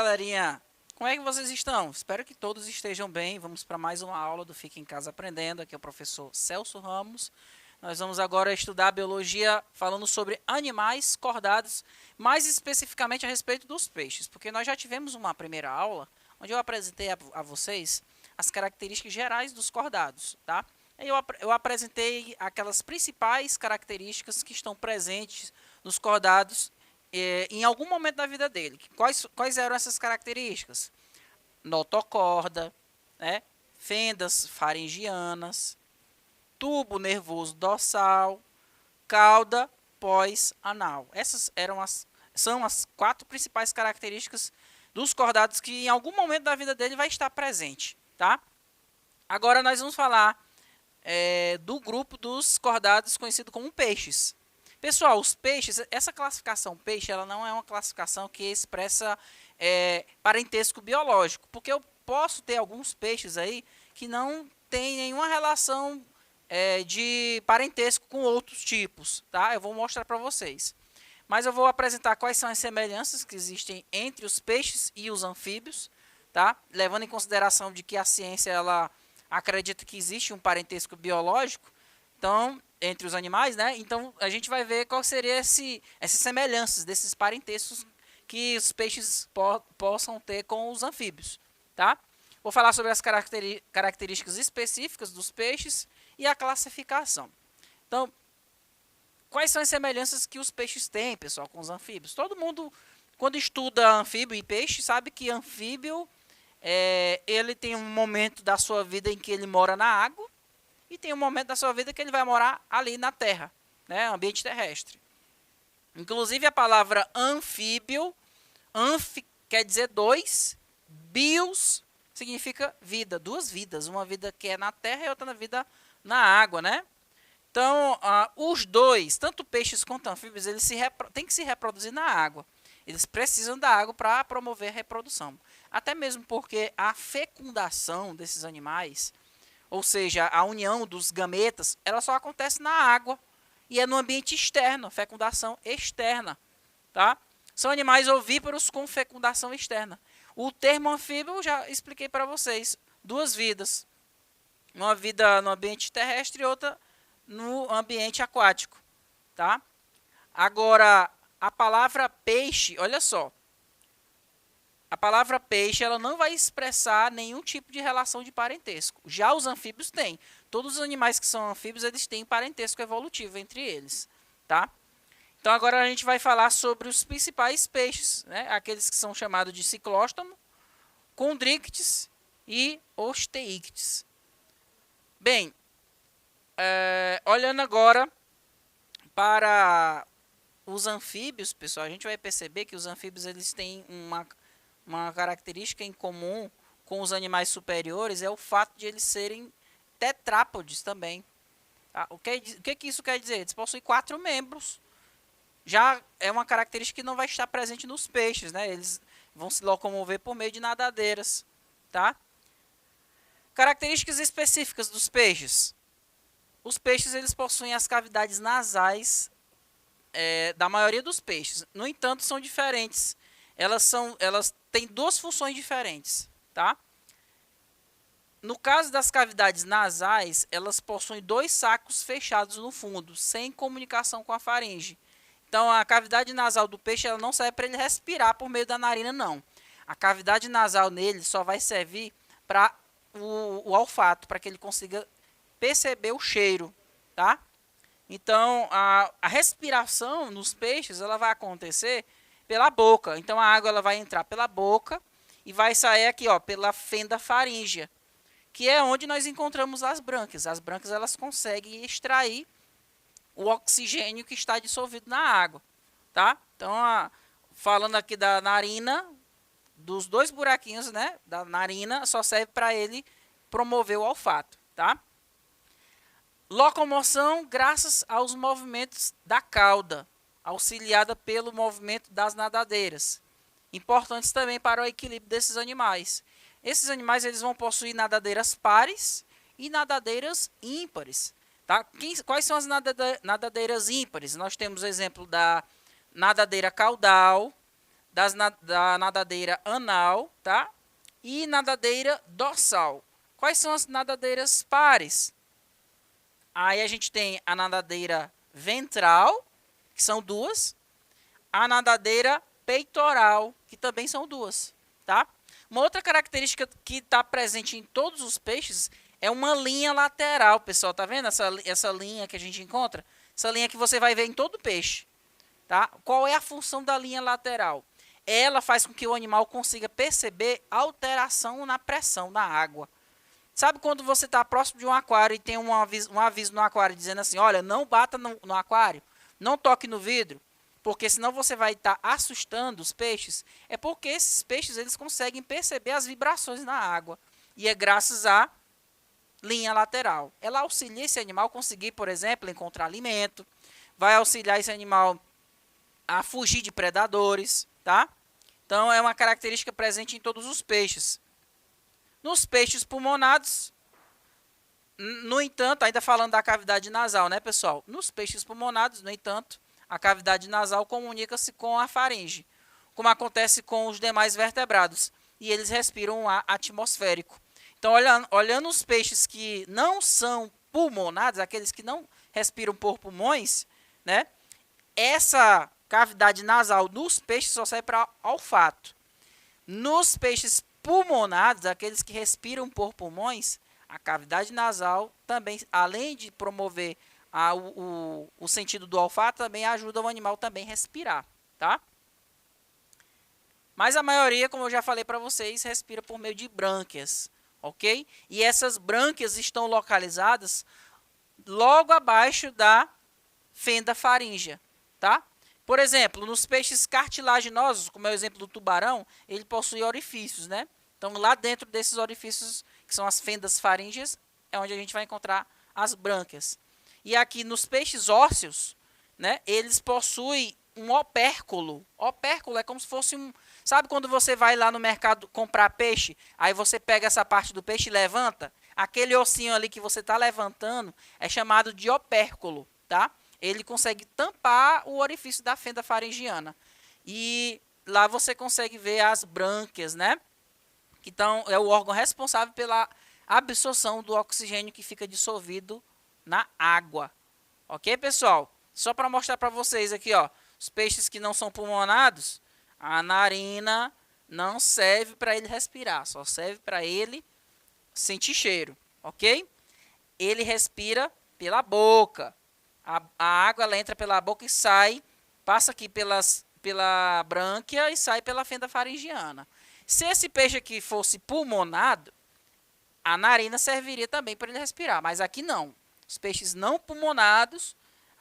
galerinha! Como é que vocês estão? Espero que todos estejam bem. Vamos para mais uma aula do Fique em Casa Aprendendo. Aqui é o professor Celso Ramos. Nós vamos agora estudar biologia falando sobre animais cordados, mais especificamente a respeito dos peixes, porque nós já tivemos uma primeira aula onde eu apresentei a vocês as características gerais dos cordados, tá? Eu apresentei aquelas principais características que estão presentes nos cordados em algum momento da vida dele. Quais eram essas características? Notocorda, né? Fendas faringianas, tubo nervoso dorsal, cauda pós-anal. Essas são as 4 principais características dos cordados que em algum momento da vida dele vai estar presente, tá? Agora nós vamos falar do grupo dos cordados conhecido como peixes. Pessoal, os peixes, essa classificação peixe, ela não é uma classificação que expressa parentesco biológico, porque eu posso ter alguns peixes aí que não tem nenhuma relação de parentesco com outros tipos, tá? Eu vou mostrar para vocês. Mas eu vou apresentar quais são as semelhanças que existem entre os peixes e os anfíbios, tá? Levando em consideração de que a ciência ela acredita que existe um parentesco biológico, então, entre os animais, né? Então, a gente vai ver qual seria essas semelhanças desses parentescos que os peixes possam ter com os anfíbios, tá? Vou falar sobre as características específicas dos peixes e a classificação. Então, quais são as semelhanças que os peixes têm, pessoal, com os anfíbios? Todo mundo, quando estuda anfíbio e peixe, sabe que anfíbio, ele tem um momento da sua vida em que ele mora na água e tem um momento da sua vida que ele vai morar ali na terra, né, ambiente terrestre. Inclusive a palavra anfíbio, anf quer dizer 2, bios significa vida, 2 vidas, uma vida que é na terra e outra vida na água, né? Então, os dois, tanto peixes quanto anfíbios, eles têm que se reproduzir na água. Eles precisam da água para promover a reprodução. Até mesmo porque a fecundação desses animais, ou seja, a união dos gametas, ela só acontece na água. E é no ambiente externo, fecundação externa. Tá? São animais ovíparos com fecundação externa. O termo anfíbio eu já expliquei para vocês. 2 vidas. Uma vida no ambiente terrestre e outra no ambiente aquático. Tá? Agora, a palavra peixe, olha só. A palavra peixe ela não vai expressar nenhum tipo de relação de parentesco. Já os anfíbios têm. Todos os animais que são anfíbios, eles têm parentesco evolutivo entre eles. Tá? Então, agora a gente vai falar sobre os principais peixes, né? Aqueles que são chamados de ciclóstomo, condrictes e osteíctes. Bem, olhando agora para os anfíbios, pessoal, a gente vai perceber que os anfíbios eles têm uma característica em comum com os animais superiores, é o fato de eles serem tetrápodes também. Tá? O que isso quer dizer? Eles possuem 4 membros. Já é uma característica que não vai estar presente nos peixes, né? Eles vão se locomover por meio de nadadeiras. Tá? Características específicas dos peixes. Os peixes eles possuem as cavidades nasais da maioria dos peixes. No entanto, são diferentes. Elas têm 2 funções diferentes. Tá? No caso das cavidades nasais, elas possuem 2 sacos fechados no fundo, sem comunicação com a faringe. Então, a cavidade nasal do peixe ela não serve para ele respirar por meio da narina, não. A cavidade nasal nele só vai servir para o olfato, para que ele consiga perceber o cheiro. Tá? Então, a respiração nos peixes ela vai acontecer pela boca. Então, a água ela vai entrar pela boca e vai sair aqui ó, pela fenda faríngea, que é onde nós encontramos as brânquias. As brânquias elas conseguem extrair o oxigênio que está dissolvido na água. Tá? Então, falando aqui da narina, dos 2 buraquinhos, né, da narina, só serve para ele promover o olfato. Tá? Locomoção graças aos movimentos da cauda, auxiliada pelo movimento das nadadeiras. Importantes também para o equilíbrio desses animais. Esses animais eles vão possuir nadadeiras pares e nadadeiras ímpares. Tá? Quais são as nadadeiras ímpares? Nós temos o exemplo da nadadeira caudal, da nadadeira anal, tá? E nadadeira dorsal. Quais são as nadadeiras pares? Aí a gente tem a nadadeira ventral, que são duas, a nadadeira peitoral, que também são duas, tá? Uma outra característica que está presente em todos os peixes é uma linha lateral, pessoal, tá vendo essa linha que a gente encontra? Essa linha que você vai ver em todo peixe, tá? Qual é a função da linha lateral? Ela faz com que o animal consiga perceber alteração na pressão da água. Sabe quando você está próximo de um aquário e tem um aviso no aquário dizendo assim, olha, não bata no aquário, não toque no vidro, porque senão você vai estar assustando os peixes? É porque esses peixes eles conseguem perceber as vibrações na água. E é graças à linha lateral. Ela auxilia esse animal a conseguir, por exemplo, encontrar alimento, vai auxiliar esse animal a fugir de predadores, tá? Então, é uma característica presente em todos os peixes. Nos peixes pulmonados, no entanto, ainda falando da cavidade nasal, né, pessoal? Nos peixes pulmonados, no entanto, a cavidade nasal comunica-se com a faringe, como acontece com os demais vertebrados, e eles respiram um ar atmosférico. Então, olhando os peixes que não são pulmonados, aqueles que não respiram por pulmões, né? Essa cavidade nasal dos peixes só serve para olfato. Nos peixes pulmonados, aqueles que respiram por pulmões, a cavidade nasal também, além de promover o sentido do olfato, também ajuda o animal também a respirar, tá? Mas a maioria, como eu já falei para vocês, respira por meio de brânquias, ok? E essas brânquias estão localizadas logo abaixo da fenda faríngea, tá? Por exemplo, nos peixes cartilaginosos, como é o exemplo do tubarão, ele possui orifícios, né? Então, lá dentro desses orifícios, que são as fendas faríngeas, é onde a gente vai encontrar as brânquias. E aqui nos peixes ósseos, né, eles possuem um opérculo. Opérculo é como se fosse um... Sabe quando você vai lá no mercado comprar peixe, aí você pega essa parte do peixe e levanta? Aquele ossinho ali que você está levantando é chamado de opérculo, tá? Ele consegue tampar o orifício da fenda faringiana. E lá você consegue ver as brânquias, né? Então, é o órgão responsável pela absorção do oxigênio que fica dissolvido na água. Ok, pessoal? Só para mostrar para vocês aqui, ó, os peixes que não são pulmonados, a narina não serve para ele respirar, só serve para ele sentir cheiro, ok? Ele respira pela boca. A água ela entra pela boca e sai, passa aqui pela brânquia e sai pela fenda faringiana. Se esse peixe aqui fosse pulmonado, a narina serviria também para ele respirar, mas aqui não. Os peixes não pulmonados,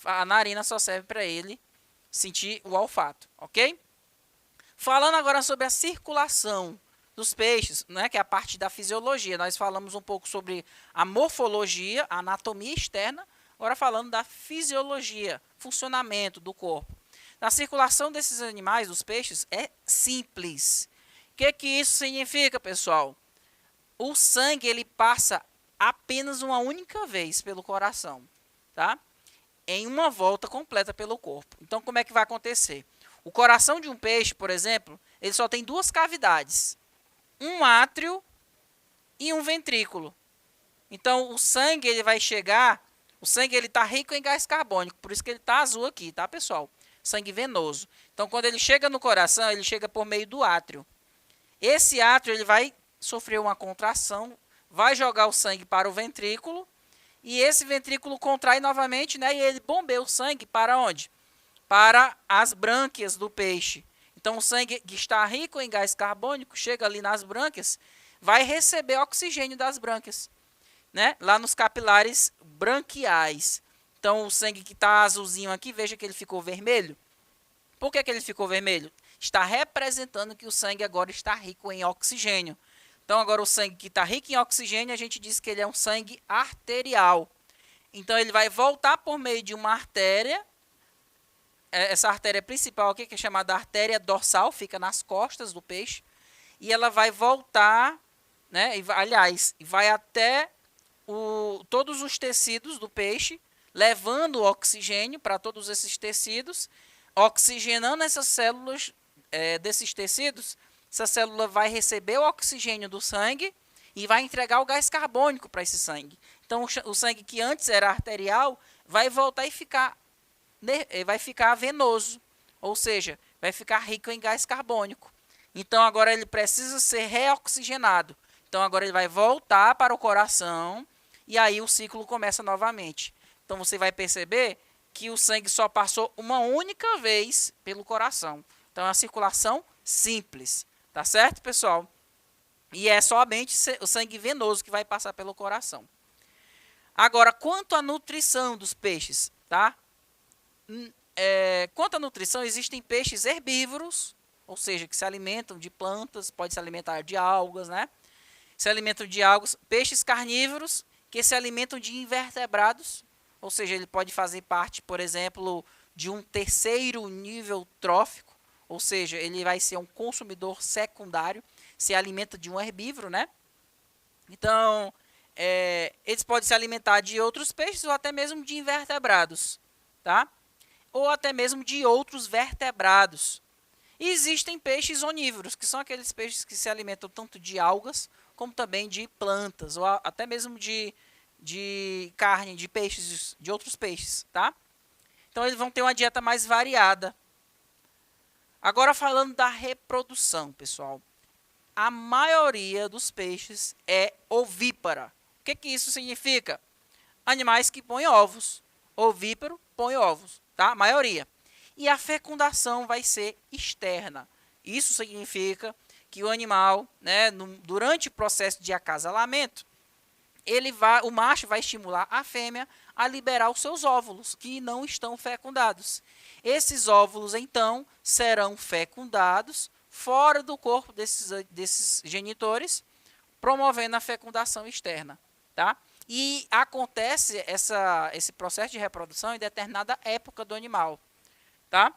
a narina só serve para ele sentir o olfato, ok? Falando agora sobre a circulação dos peixes, né, que é a parte da fisiologia. Nós falamos um pouco sobre a morfologia, a anatomia externa, agora falando da fisiologia, funcionamento do corpo. A circulação desses animais, dos peixes, é simples. O que isso significa, pessoal? O sangue ele passa apenas uma única vez pelo coração, tá? Em uma volta completa pelo corpo. Então, como é que vai acontecer? O coração de um peixe, por exemplo, ele só tem duas cavidades. Um átrio e um ventrículo. Então, o sangue ele vai chegar... O sangue ele está rico em gás carbônico, por isso que ele está azul aqui, tá, pessoal? Sangue venoso. Então, quando ele chega no coração, ele chega por meio do átrio. Esse átrio ele vai sofrer uma contração, vai jogar o sangue para o ventrículo, e esse ventrículo contrai novamente, né? E ele bombeia o sangue para onde? Para as brânquias do peixe. Então, o sangue que está rico em gás carbônico chega ali nas brânquias, vai receber oxigênio das brânquias, né? Lá nos capilares branquiais. Então, o sangue que está azulzinho aqui, veja que ele ficou vermelho. Por que ele ficou vermelho? Está representando que o sangue agora está rico em oxigênio. Então, agora o sangue que está rico em oxigênio, a gente diz que ele é um sangue arterial. Então, ele vai voltar por meio de uma artéria. Essa artéria principal aqui, que é chamada artéria dorsal, fica nas costas do peixe. E ela vai voltar, né? Aliás, vai até todos os tecidos do peixe, levando oxigênio para todos esses tecidos, oxigenando essas células desses tecidos, essa célula vai receber o oxigênio do sangue e vai entregar o gás carbônico para esse sangue. Então, o sangue que antes era arterial vai voltar e vai ficar venoso, ou seja, vai ficar rico em gás carbônico. Então, agora ele precisa ser reoxigenado. Então, agora ele vai voltar para o coração e aí o ciclo começa novamente. Então, você vai perceber que o sangue só passou uma única vez pelo coração. Então, é uma circulação simples. Tá certo, pessoal? E é somente o sangue venoso que vai passar pelo coração. Agora, quanto à nutrição dos peixes, tá? Quanto à nutrição, existem peixes herbívoros, ou seja, que se alimentam de plantas, pode se alimentar de algas, né? Se alimentam de algas. Peixes carnívoros, que se alimentam de invertebrados, ou seja, ele pode fazer parte, por exemplo, de um terceiro nível trófico, ou seja, ele vai ser um consumidor secundário, se alimenta de um herbívoro, né? Então, eles podem se alimentar de outros peixes ou até mesmo de invertebrados, tá? Ou até mesmo de outros vertebrados. E existem peixes onívoros, que são aqueles peixes que se alimentam tanto de algas, como também de plantas, ou até mesmo de carne, de peixes, de outros peixes, tá? Então, eles vão ter uma dieta mais variada. Agora, falando da reprodução, pessoal. A maioria dos peixes é ovípara. O que isso significa? Animais que põem ovos. Ovíparo põe ovos, tá? A maioria. E a fecundação vai ser externa. Isso significa que o animal, né, durante o processo de acasalamento, o macho vai estimular a fêmea a liberar os seus óvulos, que não estão fecundados. Esses óvulos, então, serão fecundados fora do corpo desses genitores, promovendo a fecundação externa. Tá? E acontece esse processo de reprodução em determinada época do animal. Tá?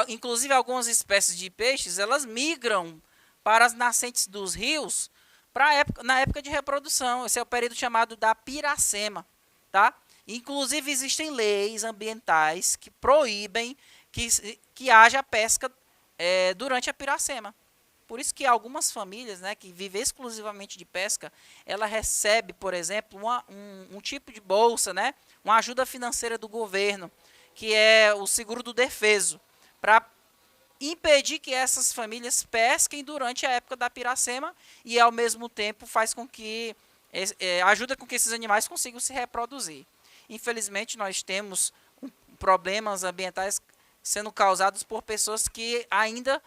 Inclusive, algumas espécies de peixes, elas migram para as nascentes dos rios na época de reprodução. Esse é o período chamado da piracema. Tá? Inclusive, existem leis ambientais que proíbem que haja pesca durante a piracema. Por isso que algumas famílias, né, que vivem exclusivamente de pesca, ela recebe, por exemplo, um tipo de bolsa, né, uma ajuda financeira do governo, que é o seguro do defeso, para impedir que essas famílias pesquem durante a época da piracema e, ao mesmo tempo, faz com que ajuda com que esses animais consigam se reproduzir. Infelizmente, nós temos problemas ambientais sendo causados por pessoas que ainda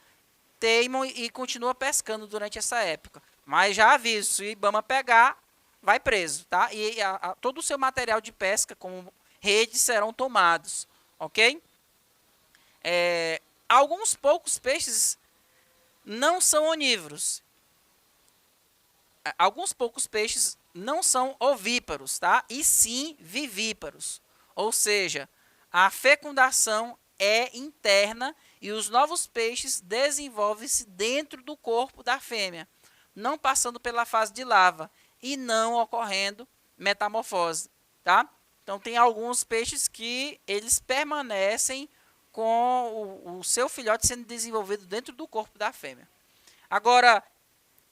teimam e continuam pescando durante essa época. Mas já aviso, se o IBAMA pegar, vai preso, tá? E todo o seu material de pesca, como redes, serão tomados, ok? Alguns poucos peixes não são onívoros. Alguns poucos peixes não são ovíparos, tá? E sim vivíparos. Ou seja, a fecundação é interna e os novos peixes desenvolvem-se dentro do corpo da fêmea, não passando pela fase de larva e não ocorrendo metamorfose, tá? Então, tem alguns peixes que eles permanecem com o seu filhote sendo desenvolvido dentro do corpo da fêmea. Agora,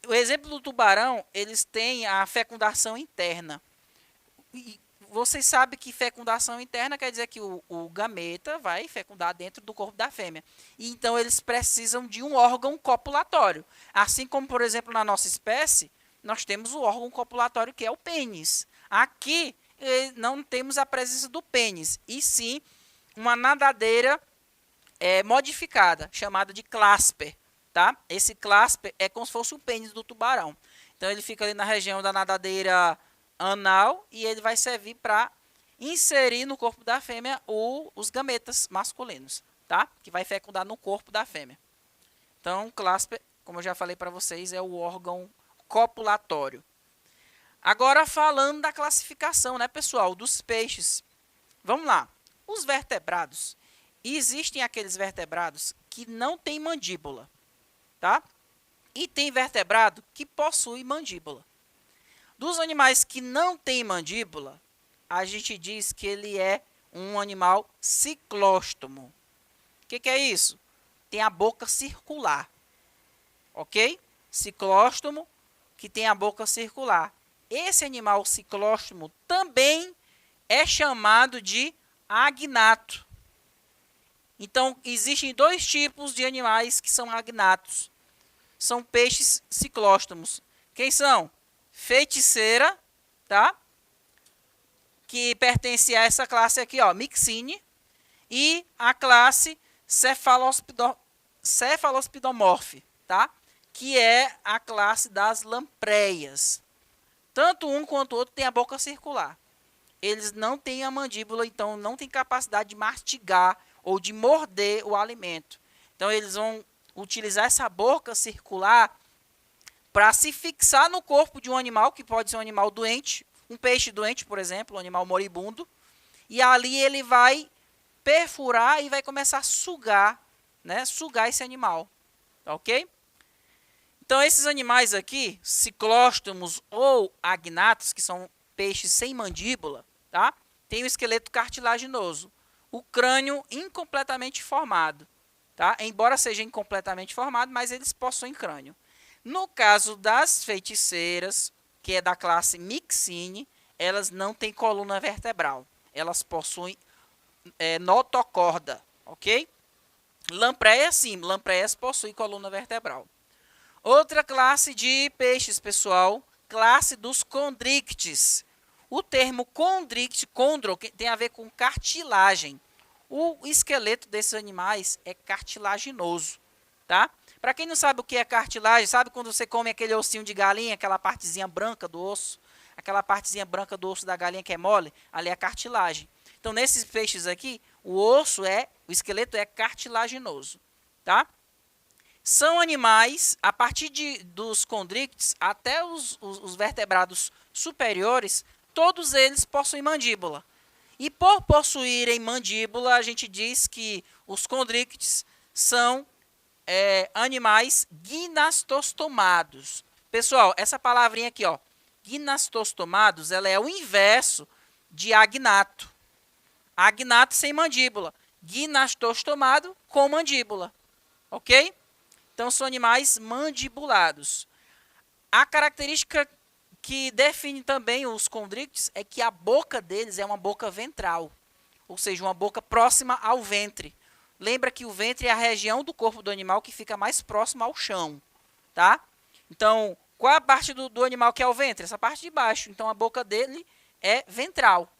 o exemplo do tubarão, eles têm a fecundação interna. E vocês sabem que fecundação interna quer dizer que o gameta vai fecundar dentro do corpo da fêmea. E então, eles precisam de um órgão copulatório. Assim como, por exemplo, na nossa espécie, nós temos o órgão copulatório que é o pênis. Aqui, não temos a presença do pênis, e sim uma nadadeira modificada, chamada de clasper. Tá? Esse clasper é como se fosse o pênis do tubarão. Então, ele fica ali na região da nadadeira anal e ele vai servir para inserir no corpo da fêmea os gametas masculinos, tá? Que vai fecundar no corpo da fêmea. Então, o clasper, como eu já falei para vocês, é o órgão copulatório. Agora, falando da classificação, né, pessoal, dos peixes. Vamos lá. Os vertebrados. Existem aqueles vertebrados que não têm mandíbula, tá? E tem vertebrado que possui mandíbula. Dos animais que não têm mandíbula, a gente diz que ele é um animal ciclóstomo. O que é isso? tem a boca circular, ok? Ciclóstomo, que tem a boca circular. Esse animal ciclóstomo também é chamado de agnato. Então, existem dois tipos de animais que são agnatos. São peixes ciclóstomos. Quem são? Feiticeira, tá? Que pertence a essa classe aqui, ó, Myxine, e a classe Cephalospidomorphe, tá? Que é a classe das lampreias. Tanto um quanto o outro tem a boca circular. Eles não têm a mandíbula, então não têm capacidade de mastigar ou de morder o alimento. Então eles vão utilizar essa boca circular para se fixar no corpo de um animal, que pode ser um animal doente, um peixe doente, por exemplo, um animal moribundo, e ali ele vai perfurar e vai começar a sugar, né, sugar esse animal, tá ok? Então esses animais aqui, ciclóstomos ou agnatos, que são peixes sem mandíbula, tá? Tem o esqueleto cartilaginoso, o crânio incompletamente formado, tá? Embora seja incompletamente formado, mas eles possuem crânio. No caso das feiticeiras, que é da classe Myxine, elas não têm coluna vertebral. Elas possuem notocorda, ok? Lampreia, sim. Lampreias possuem coluna vertebral. Outra classe de peixes, pessoal, classe dos condrictes. O termo condricte, condro, tem a ver com cartilagem. O esqueleto desses animais é cartilaginoso, tá? Para quem não sabe o que é cartilagem, sabe quando você come aquele ossinho de galinha, aquela partezinha branca do osso? Aquela partezinha branca do osso da galinha que é mole, ali é a cartilagem. Então, nesses peixes aqui, o esqueleto é cartilaginoso, tá? São animais, a partir dos condrictes até os vertebrados superiores, todos eles possuem mandíbula. E por possuírem mandíbula, a gente diz que os condrictes são animais ginastostomados. Pessoal, essa palavrinha aqui, ó, ginastostomados, ela é o inverso de agnato. Agnato sem mandíbula. Ginastostomado com mandíbula. Ok? Então, são animais mandibulados. A característica que define também os condrictes é que a boca deles é uma boca ventral. Ou seja, uma boca próxima ao ventre. Lembra que o ventre é a região do corpo do animal que fica mais próximo ao chão, tá? Então, qual é a parte do animal que é o ventre? Essa parte de baixo. Então, a boca dele é ventral.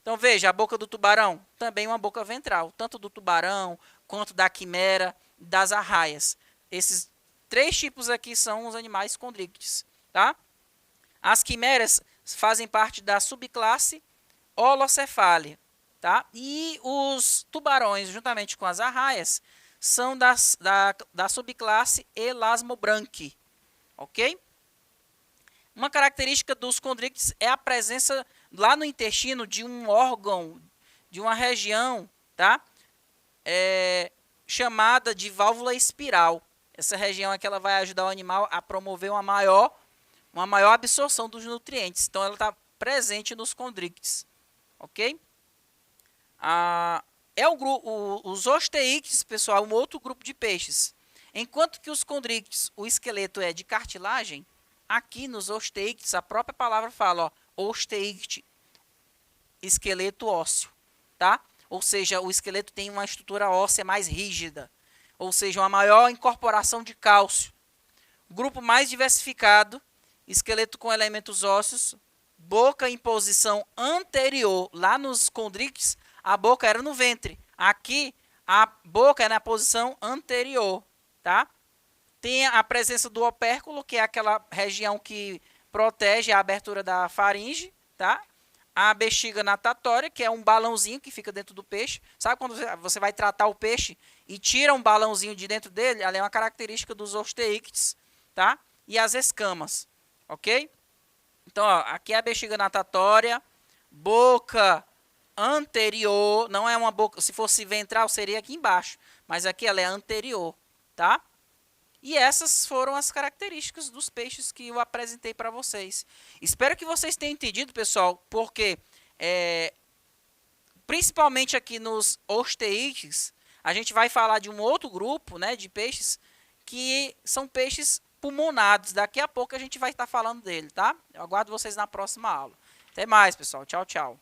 Então, veja, a boca do tubarão também é uma boca ventral. Tanto do tubarão, quanto da quimera, das arraias. Esses três tipos aqui são os animais condrictes, tá? As quimeras fazem parte da subclasse Holocefália. Tá? E os tubarões, juntamente com as arraias, são da subclasse Elasmobranchi. Ok? Uma característica dos condrictes é a presença lá no intestino de um órgão, de uma região, tá? Chamada de válvula espiral. Essa região é que ela vai ajudar o animal a promover uma maior absorção dos nutrientes. Então, ela está presente nos condrictes. Ok? Os osteíctes, pessoal, um outro grupo de peixes. Enquanto que os condrictes, o esqueleto é de cartilagem, aqui nos osteíctes, a própria palavra fala, ó, osteícte, esqueleto ósseo, tá? Ou seja, o esqueleto tem uma estrutura óssea mais rígida, ou seja, uma maior incorporação de cálcio. Grupo mais diversificado, esqueleto com elementos ósseos, boca em posição anterior, lá nos condrictes, a boca era no ventre. Aqui, a boca é na posição anterior, tá? Tem a presença do opérculo, que é aquela região que protege a abertura da faringe, tá? A bexiga natatória, que é um balãozinho que fica dentro do peixe. Sabe quando você vai tratar o peixe e tira um balãozinho de dentro dele? Ela é uma característica dos osteíctes, tá? E as escamas, ok? Então, ó, aqui é a bexiga natatória, boca anterior, não é uma boca, se fosse ventral seria aqui embaixo, mas aqui ela é anterior, tá? E essas foram as características dos peixes que eu apresentei para vocês. Espero que vocês tenham entendido, pessoal, porque principalmente aqui nos osteíctes, A gente vai falar de um outro grupo, né, de peixes que são peixes pulmonados. Daqui a pouco a gente vai estar falando dele, tá? Eu aguardo vocês na próxima aula. Até mais, pessoal. Tchau, tchau.